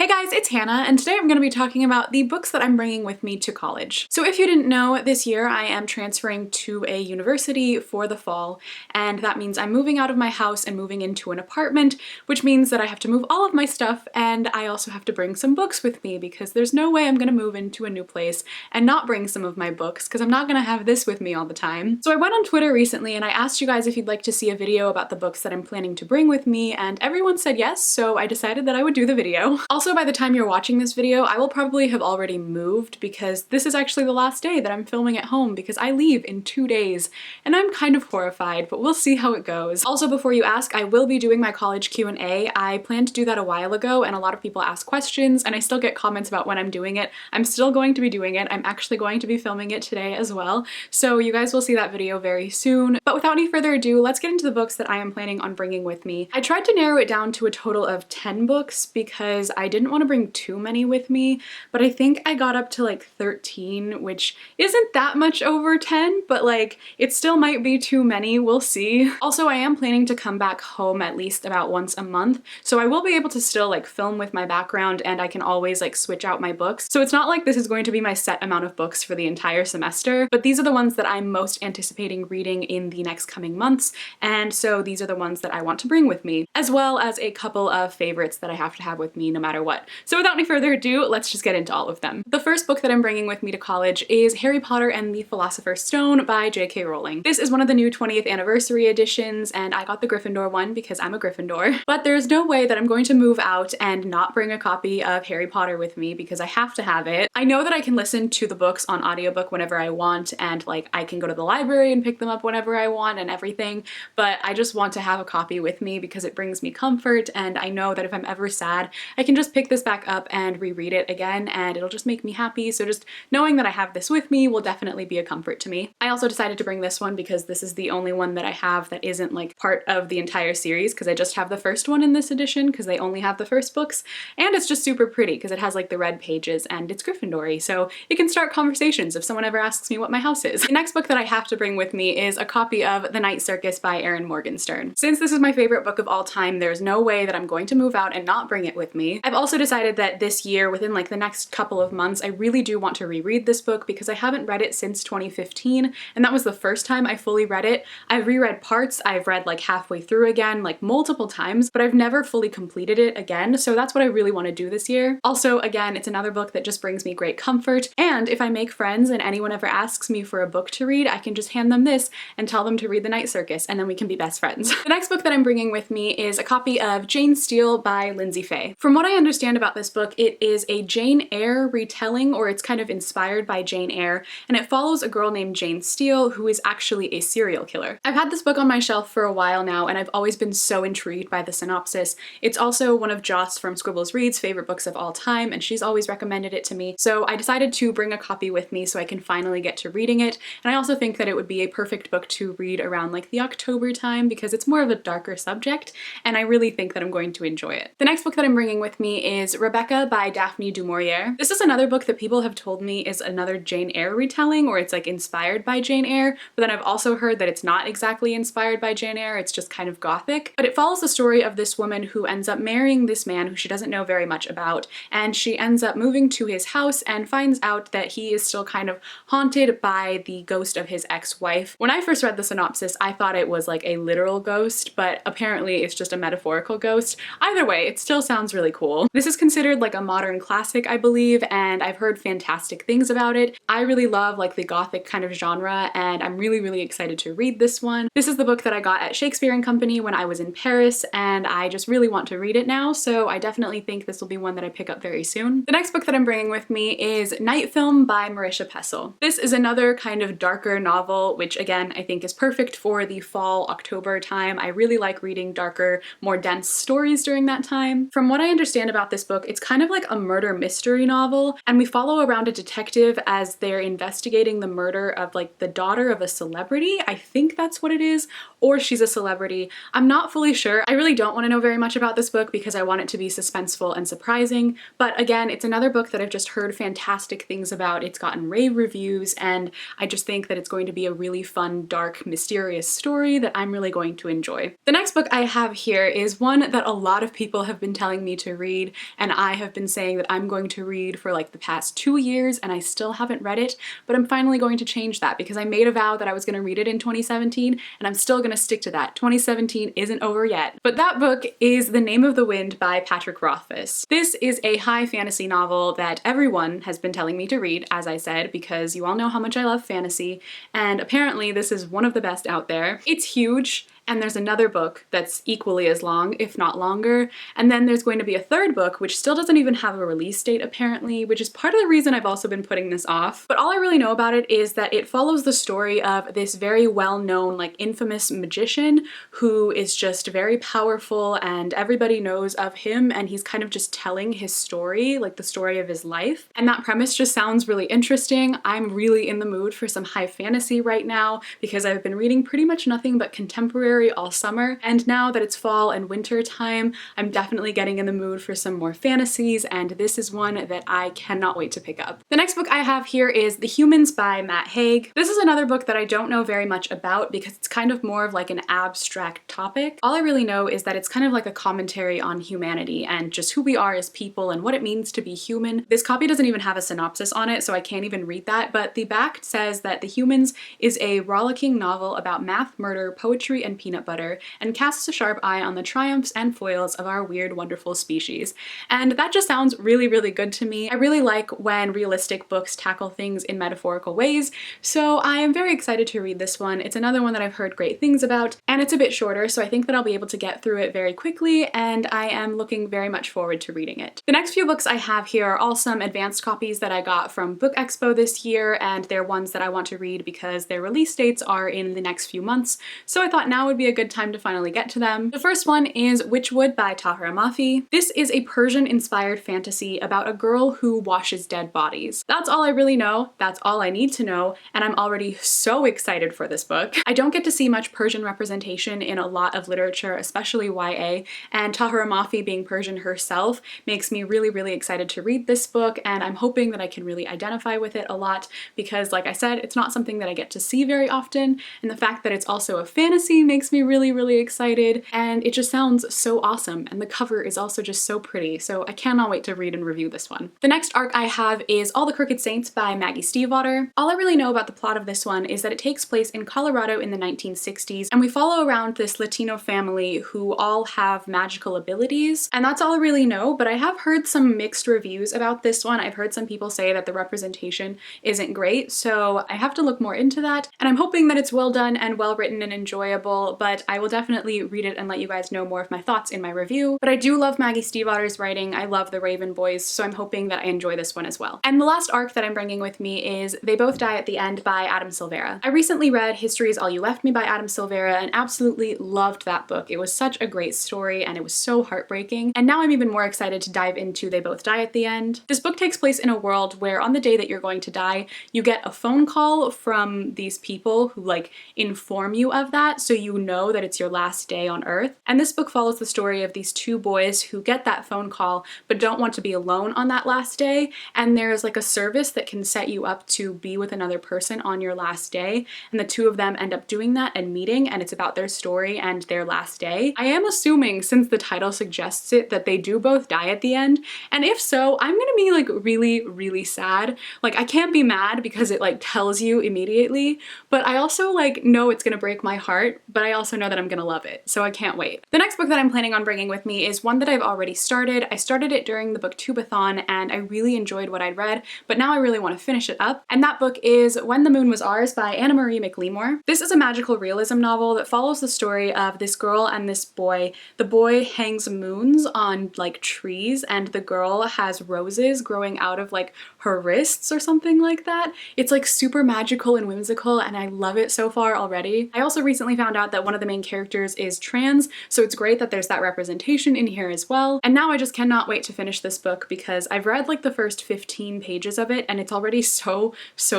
Hey guys, it's Hannah, and today I'm going to be talking about the books that I'm bringing with me to college. So if you didn't know, this year I am transferring to a university for the fall, and that means I'm moving out of my house and moving into an apartment, which means that I have to move all of my stuff, and I also have to bring some books with me because there's no way I'm going to move into a new place and not bring some of my books because I'm not going to have this with me all the time. So I went on Twitter recently and I asked you guys if you'd like to see a video about the books that I'm planning to bring with me, and everyone said yes, so I decided that I would do the video. Also, by the time you're watching this video, I will probably have already moved because this is actually the last day that I'm filming at home because I leave in 2 days and I'm kind of horrified, but we'll see how it goes. Also, before you ask, I will be doing my college Q&A. I planned to do that a while ago and a lot of people ask questions and I still get comments about when I'm doing it. I'm still going to be doing it. I'm actually going to be filming it today as well. So you guys will see that video very soon. But without any further ado, let's get into the books that I am planning on bringing with me. I tried to narrow it down to a total of 10 books because I didn't want to bring too many with me, but I think I got up to like 13, which isn't that much over 10, but like it still might be too many, we'll see. Also, I am planning to come back home at least about once a month, so I will be able to still like film with my background and I can always like switch out my books. So it's not like this is going to be my set amount of books for the entire semester, but these are the ones that I'm most anticipating reading in the next coming months, and so these are the ones that I want to bring with me, as well as a couple of favorites that I have to have with me no matter what. So without any further ado, let's just get into all of them. The first book that I'm bringing with me to college is Harry Potter and the Philosopher's Stone by J.K. Rowling. This is one of the new 20th anniversary editions, and I got the Gryffindor one because I'm a Gryffindor. But there's no way that I'm going to move out and not bring a copy of Harry Potter with me because I have to have it. I know that I can listen to the books on audiobook whenever I want, and like I can go to the library and pick them up whenever I want and everything, but I just want to have a copy with me because it brings me comfort, and I know that if I'm ever sad, I can just pick this back up and reread it again and it'll just make me happy. So just knowing that I have this with me will definitely be a comfort to me. I also decided to bring this one because this is the only one that I have that isn't like part of the entire series, because I just have the first one in this edition because they only have the first books, and it's just super pretty because it has like the red pages and it's Gryffindor-y, so it can start conversations if someone ever asks me what my house is. The next book that I have to bring with me is a copy of The Night Circus by Erin Morgenstern. Since this is my favorite book of all time, there's no way that I'm going to move out and not bring it with me. I've also decided that this year, within like the next couple of months, I really do want to reread this book because I haven't read it since 2015, and that was the first time I fully read it. I've reread parts, I've read like halfway through again, like multiple times, but I've never fully completed it again, so that's what I really want to do this year. Also, again, it's another book that just brings me great comfort, and if I make friends and anyone ever asks me for a book to read, I can just hand them this and tell them to read The Night Circus, and then we can be best friends. The next book that I'm bringing with me is a copy of Jane Steele by Lindsay Fay. From what I understand about this book, it is a Jane Eyre retelling, or it's kind of inspired by Jane Eyre, and it follows a girl named Jane Steele who is actually a serial killer. I've had this book on my shelf for a while now, and I've always been so intrigued by the synopsis. It's also one of Joss from Scribbles Reads' favorite books of all time, and she's always recommended it to me, so I decided to bring a copy with me so I can finally get to reading it. And I also think that it would be a perfect book to read around like the October time because it's more of a darker subject, and I really think that I'm going to enjoy it. The next book that I'm bringing with me is Rebecca by Daphne du Maurier. This is another book that people have told me is another Jane Eyre retelling, or it's like inspired by Jane Eyre, but then I've also heard that it's not exactly inspired by Jane Eyre, it's just kind of gothic. But it follows the story of this woman who ends up marrying this man who she doesn't know very much about, and she ends up moving to his house and finds out that he is still kind of haunted by the ghost of his ex-wife. When I first read the synopsis, I thought it was like a literal ghost, but apparently it's just a metaphorical ghost. Either way, it still sounds really cool. This is considered like a modern classic, I believe, and I've heard fantastic things about it. I really love like the gothic kind of genre, and I'm really excited to read this one. This is the book that I got at Shakespeare & Company when I was in Paris, and I just really want to read it now, so I definitely think this will be one that I pick up very soon. The next book that I'm bringing with me is Night Film by Marisha Pessl. This is another kind of darker novel, which again, I think is perfect for the fall, October time. I really like reading darker, more dense stories during that time. From what I understand about this book, it's kind of like a murder mystery novel, and we follow around a detective as they're investigating the murder of like the daughter of a celebrity. I think that's what it is, or she's a celebrity. I'm not fully sure. I really don't want to know very much about this book because I want it to be suspenseful and surprising, but again, it's another book that I've just heard fantastic things about. It's gotten rave reviews, and I just think that it's going to be a really fun, dark, mysterious story that I'm really going to enjoy. The next book I have here is one that a lot of people have been telling me to read, and I have been saying that I'm going to read for like the past 2 years, and I still haven't read it, but I'm finally going to change that because I made a vow that I was going to read it in 2017, and I'm still going to stick to that. 2017 isn't over yet. But that book is The Name of the Wind by Patrick Rothfuss. This is a high fantasy novel that everyone has been telling me to read, as I said, because you all know how much I love fantasy, and apparently this is one of the best out there. It's huge. And there's another book that's equally as long, if not longer, and then there's going to be a third book which still doesn't even have a release date apparently, which is part of the reason I've also been putting this off. But all I really know about it is that it follows the story of this very well-known, like infamous magician who is just very powerful and everybody knows of him, and he's kind of just telling his story, like the story of his life. And that premise just sounds really interesting. I'm really in the mood for some high fantasy right now because I've been reading pretty much nothing but contemporary all summer, and now that it's fall and winter time, I'm definitely getting in the mood for some more fantasies, and this is one that I cannot wait to pick up. The next book I have here is The Humans by Matt Haig. This is another book that I don't know very much about because it's kind of more of like an abstract topic. All I really know is that it's kind of like a commentary on humanity and just who we are as people and what it means to be human. This copy doesn't even have a synopsis on it, so I can't even read that, but the back says that The Humans is a rollicking novel about math, murder, poetry, and peanut butter, and casts a sharp eye on the triumphs and foils of our weird, wonderful species. And that just sounds really, really good to me. I really like when realistic books tackle things in metaphorical ways, so I am very excited to read this one. It's another one that I've heard great things about, and it's a bit shorter, so I think that I'll be able to get through it very quickly, and I am looking very much forward to reading it. The next few books I have here are all some advanced copies that I got from Book Expo this year, and they're ones that I want to read because their release dates are in the next few months, so I thought now would be a good time to finally get to them. The first one is Witchwood by Tahira Mafi. This is a Persian-inspired fantasy about a girl who washes dead bodies. That's all I really know, that's all I need to know, and I'm already so excited for this book. I don't get to see much Persian representation in a lot of literature, especially YA, and Tahira Mafi being Persian herself makes me really, really excited to read this book, and I'm hoping that I can really identify with it a lot because, like I said, it's not something that I get to see very often, and the fact that it's also a fantasy makes me really, really excited, and it just sounds so awesome, and the cover is also just so pretty, so I cannot wait to read and review this one. The next arc I have is All the Crooked Saints by Maggie Stiefvater. All I really know about the plot of this one is that it takes place in Colorado in the 1960s, and we follow around this Latino family who all have magical abilities, and that's all I really know, but I have heard some mixed reviews about this one. I've heard some people say that the representation isn't great, so I have to look more into that, and I'm hoping that it's well done and well written and enjoyable, but I will definitely read it and let you guys know more of my thoughts in my review. But I do love Maggie Stiefvater's writing, I love the Raven Boys, so I'm hoping that I enjoy this one as well. And the last arc that I'm bringing with me is They Both Die at the End by Adam Silvera. I recently read History Is All You Left Me by Adam Silvera and absolutely loved that book. It was such a great story and it was so heartbreaking, and now I'm even more excited to dive into They Both Die at the End. This book takes place in a world where on the day that you're going to die, you get a phone call from these people who like inform you of that, so you know that it's your last day on Earth. And this book follows the story of these two boys who get that phone call but don't want to be alone on that last day, and there's like a service that can set you up to be with another person on your last day, and the two of them end up doing that and meeting, and it's about their story and their last day. I am assuming, since the title suggests it, that they do both die at the end, and if so, I'm gonna be like really, really sad. Like, I can't be mad because it like tells you immediately, but I also like know it's gonna break my heart, but I also know that I'm gonna love it, so I can't wait. The next book that I'm planning on bringing with me is one that I've already started. I started it during the Booktubeathon and I really enjoyed what I'd read, but now I really want to finish it up, and that book is When the Moon Was Ours by Anna Marie McLemore. This is a magical realism novel that follows the story of this girl and this boy. The boy hangs moons on like trees and the girl has roses growing out of like her wrists or something like that. It's like super magical and whimsical and I love it so far already. I also recently found out that one of the main characters is trans, so it's great that there's that representation in here as well. And now I just cannot wait to finish this book because I've read like the first 15 pages of it and it's already so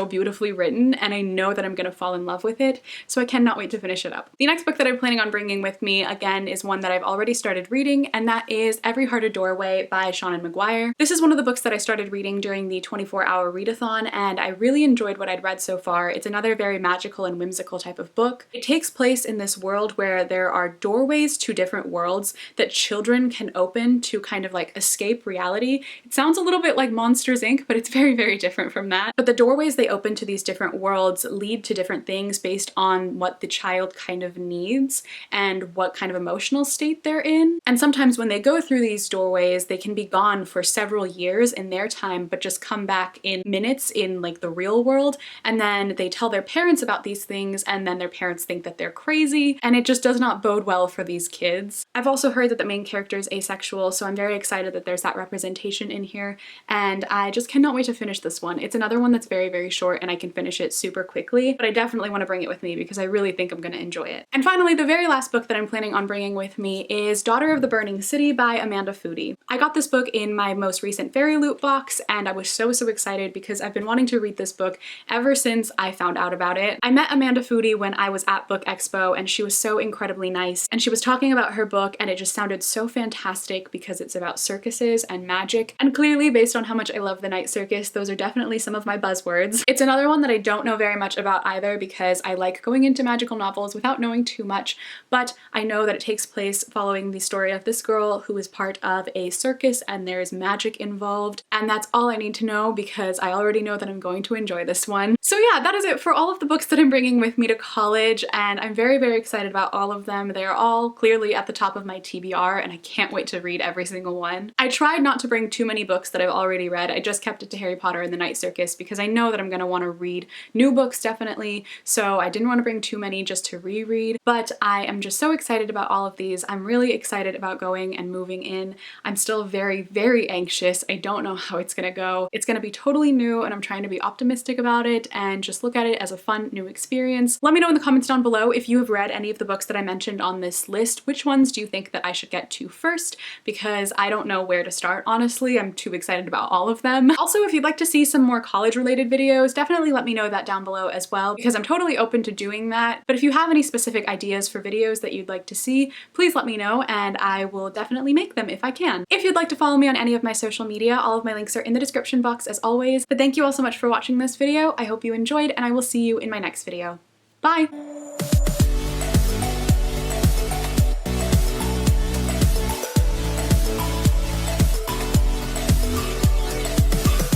beautifully written, and I know that I'm gonna fall in love with it, so I cannot wait to finish it up. The next book that I'm planning on bringing with me, again, is one that I've already started reading, and that is Every Heart a Doorway by Seanan McGuire. This is one of the books that I started reading during the 24-hour readathon, and I really enjoyed what I'd read so far. It's another very magical and whimsical type of book. It takes place in this world where there are doorways to different worlds that children can open to kind of like escape reality. It sounds a little bit like Monsters, Inc., but it's very different from that. But the doorways they open to these different worlds lead to different things based on what the child kind of needs and what kind of emotional state they're in. And sometimes when they go through these doorways, they can be gone for several years in their time, but just come back in minutes in like the real world. And then they tell their parents about these things, and then their parents think that they're crazy, and it just does not bode well for these kids. I've also heard that the main character is asexual, so I'm very excited that there's that representation in here, and I just cannot wait to finish this one. It's another one that's very short and I can finish it super quickly, but I definitely want to bring it with me because I really think I'm going to enjoy it. And finally, the very last book that I'm planning on bringing with me is Daughter of the Burning City by Amanda Foody. I got this book in my most recent Fairy Loot box, and I was so excited because I've been wanting to read this book ever since I found out about it. I met Amanda Foody when I was at Book Expo, and she was so incredibly nice, and she was talking about her book, and it just sounded so fantastic because it's about circuses and magic, and clearly based on how much I love the Night Circus, those are definitely some of my buzzwords. It's another one that I don't know very much about either because I like going into magical novels without knowing too much, but I know that it takes place following the story of this girl who is part of a circus and there's magic involved, and that's all I need to know because I already know that I'm going to enjoy this one. So yeah, that is it for all of the books that I'm bringing with me to college, and I'm very excited about all of them. They are all clearly at the top of my TBR, and I can't wait to read every single one. I tried not to bring too many books that I've already read. I just kept it to Harry Potter and the Night Circus because I know that I'm gonna want to read new books definitely, so I didn't want to bring too many just to reread, but I am just so excited about all of these. I'm really excited about going and moving in. I'm still very anxious. I don't know how it's gonna go. It's gonna be totally new, and I'm trying to be optimistic about it and just look at it as a fun new experience. Let me know in the comments down below if you have read any of the books that I mentioned on this list. Which ones do you think that I should get to first? Because I don't know where to start, honestly. I'm too excited about all of them. Also, if you'd like to see some more college-related videos, definitely let me know that down below as well, because I'm totally open to doing that. But if you have any specific ideas for videos that you'd like to see, please let me know and I will definitely make them if I can. If you'd like to follow me on any of my social media, all of my links are in the description box as always. But thank you all so much for watching this video. I hope you enjoyed, and I will see you in my next video. Bye!